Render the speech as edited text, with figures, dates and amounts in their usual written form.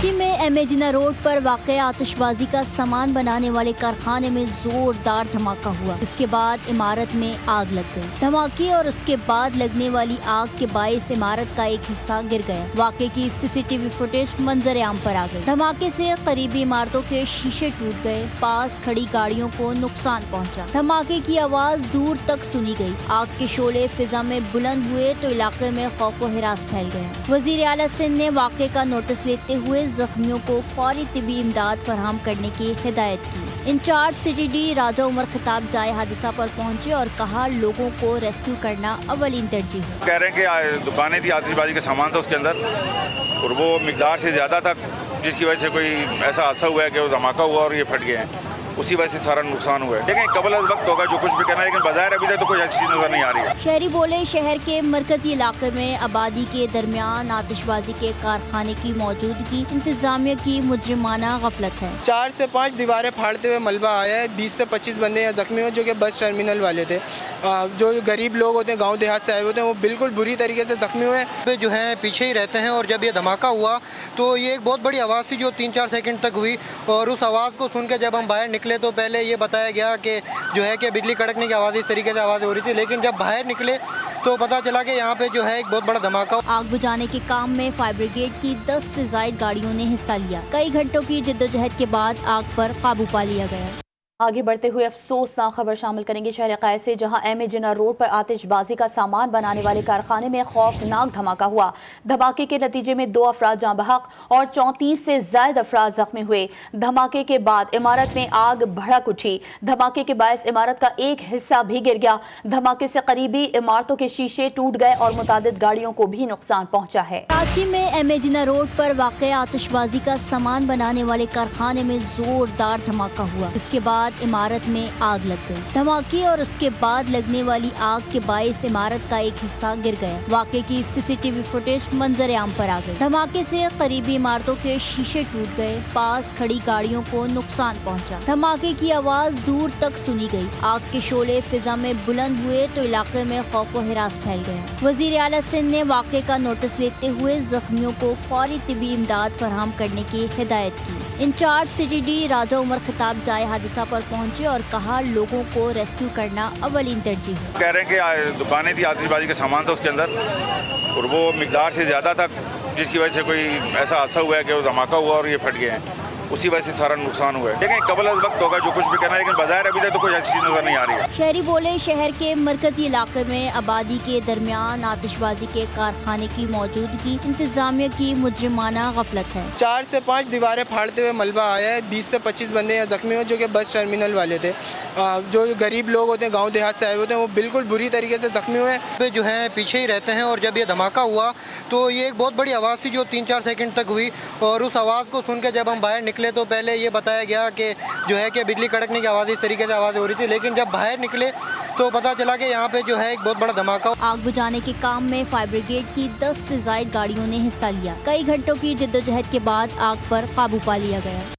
कराची में एमए जिन्ना रोड पर वाक़ आतिशबाजी का सामान बनाने वाले कारखाने में जोरदार धमाका हुआ। इसके बाद इमारत में आग लग गई। धमाके और उसके बाद लगने वाली आग के बायस इमारत का एक हिस्सा गिर गया। वाक़े की सीसीटीवी फुटेज मंजर आम पर आ गई। धमाके से करीबी इमारतों के शीशे टूट गए, पास खड़ी गाड़ियों को नुकसान पहुंचा। धमाके की आवाज दूर तक सुनी गई। आग के शोले फिजा में बुलंद हुए तो इलाके में खौफ व हिरास फैल गया। वज़ीर आला सिंध ने वाक़े का नोटिस लेते हुए जख्मियों को फौरी तिबी इमदाद फराहम करने की हिदायत की। इंचार्ज CTD राजा उमर खिताब जाए हादसा पर पहुंचे और कहा लोगों को रेस्क्यू करना अवलीन तरजीह है। कह रहे हैं कि दुकानें थी, आतिशबाजी का सामान था उसके अंदर और वो मिकदार से ज़्यादा था, जिसकी वजह से कोई ऐसा हादसा हुआ है कि वो धमाका हुआ और ये फट गए हैं। उसी वजह से सारा नुकसान हुआ है। लेकिन कबल वक्त होगा जो कुछ भी करना है, लेकिन बाजार अभी तक तो कुछ ऐसी चीज़ नजर नहीं आ रही है। शहरी बोले शहर के मरकजी इलाके में आबादी के दरमियान आतिशबाजी के कारखाने की मौजूदगी इंतजामिया की मुजरिमाना गफलत है। 4 से 5 दीवारें फाड़ते हुए मलबा आया है। 20 से 25 बंदे यहाँ जख्मी हुए जो कि बस टर्मिनल वाले थे। जो गरीब लोग होते हैं, गाँव देहात से आए होते हैं, वो बिल्कुल बुरी तरीके से जख्मी हुए हैं। जो है पीछे ही रहते हैं और जब ये धमाका हुआ तो ये एक बहुत बड़ी आवाज़ थी जो 3-4 सेकंड तक हुई और उस आवाज़ को सुन के जब हम बाहर निकले तो पहले ये बताया गया कि जो है कि बिजली कड़कने की आवाज़ इस तरीके से आवाज़ हो रही थी, लेकिन जब बाहर निकले तो पता चला कि यहाँ पे जो है एक बहुत बड़ा धमाका। आग बुझाने के काम में फायर ब्रिगेड की 10 से ज़ायद गाड़ियों ने हिस्सा लिया। कई घंटों की जद्दोजहद के बाद आग पर काबू पा लिया गया। आगे बढ़ते हुए अफसोसनाक खबर शामिल करेंगे शहर क़ायद से, जहां एमए जिन्ना रोड पर आतिशबाजी का सामान बनाने वाले कारखाने में खौफनाक धमाका हुआ। धमाके के नतीजे में 2 अफराद जाँ बहक और 34 से ज्यादा अफराद जख्मी हुए। धमाके के बाद इमारत में आग भड़क उठी। धमाके के बायस इमारत का एक हिस्सा भी गिर गया। धमाके से करीबी इमारतों के शीशे टूट गए और मुतादिद गाड़ियों को भी नुकसान पहुंचा है। कराची में एमए जिन्ना रोड पर वाक़ आतिशबाजी का सामान बनाने वाले कारखाने में जोरदार धमाका हुआ। इसके बाद इमारत में आग लग गई। धमाके और उसके बाद लगने वाली आग के बायस इमारत का एक हिस्सा गिर गया। वाक़े की सीसीटीवी फुटेज मंजर आम पर आ गई। धमाके से करीबी इमारतों के शीशे टूट गए, पास खड़ी गाड़ियों को नुकसान पहुंचा। धमाके की आवाज दूर तक सुनी गई। आग के शोले फिजा में बुलंद हुए तो इलाके में खौफ व हिरास फैल गया। वज़ीर आला सिंध ने वाक़े का नोटिस लेते हुए जख्मियों को फौरी तिबी इमदाद फराहम करने की हिदायत की। इंचार्ज CTD राजा उमर खिताब जाए हादसा पर पहुंचे और कहा लोगों को रेस्क्यू करना अवलीन तरजीह है। कह रहे हैं कि दुकानें थी, आतिशबाजी का सामान था उसके अंदर और वो मिकदार से ज़्यादा था, जिसकी वजह से कोई ऐसा हादसा हुआ है कि वो धमाका हुआ और ये फट गए हैं। उसी वजह से सारा नुकसान हुआ है। लेकिन कबल वक्त होगा जो कुछ भी करना है, लेकिन बाजार अभी तक तो कुछ ऐसी चीज़ नजर नहीं आ रही है। शहरी बोले शहर के मरकजी इलाके में आबादी के दरमियान आतिशबाजी के कारखाने की मौजूदगी इंतजामिया की मुजरिमाना गफलत है। 4 से 5 दीवारें फाड़ते हुए मलबा आया है। 20 से 25 बंदे यहाँ जख्मी हुए जो कि बस टर्मिनल वाले थे। जो गरीब लोग होते हैं, गाँव देहात से आए होते हैं, वो बिल्कुल बुरी तरीके से जख्मी हुए हैं। जो है पीछे ही रहते हैं और जब ये धमाका हुआ तो ये एक बहुत बड़ी आवाज़ थी जो 3-4 सेकंड तक हुई और उस आवाज़ को सुन के जब हम बाहर निकले तो पहले ये बताया गया कि जो है कि बिजली कड़कने की आवाज़ इस तरीके से आवाज़ हो रही थी, लेकिन जब बाहर निकले तो पता चला कि यहाँ पे जो है एक बहुत बड़ा धमाका। आग बुझाने के काम में फायर ब्रिगेड की 10 से ज़ायद गाड़ियों ने हिस्सा लिया। कई घंटों की जद्दोजहद के बाद आग पर काबू पा लिया गया।